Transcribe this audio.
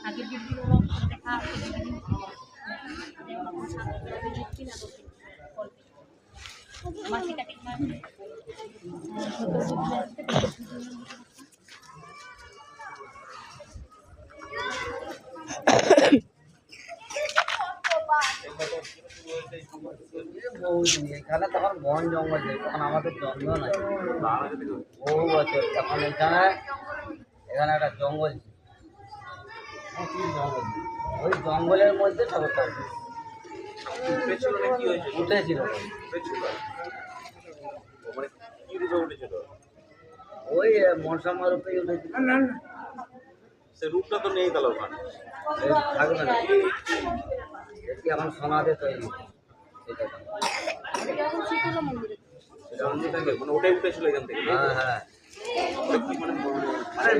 আগে দেখা masih katik mana? এখানে তখন বন জঙ্গল ছিল, তখন আমাদের জন্ম নাই। বহু বছর তখন এখানে একটা জঙ্গল ছিল, জঙ্গল ওই জঙ্গলের মধ্যে ঠাকুরটা উঠেছিল। ওই মনসামা রূপেই উঠেছিল। সে রূপটা তো নেই তাহলে ওখানে থাকবে না, এটি এখন সোনাতে তৈরি। মানে ওটাই উঠেছিল এখান থেকে। হ্যাঁ হ্যাঁ, মানে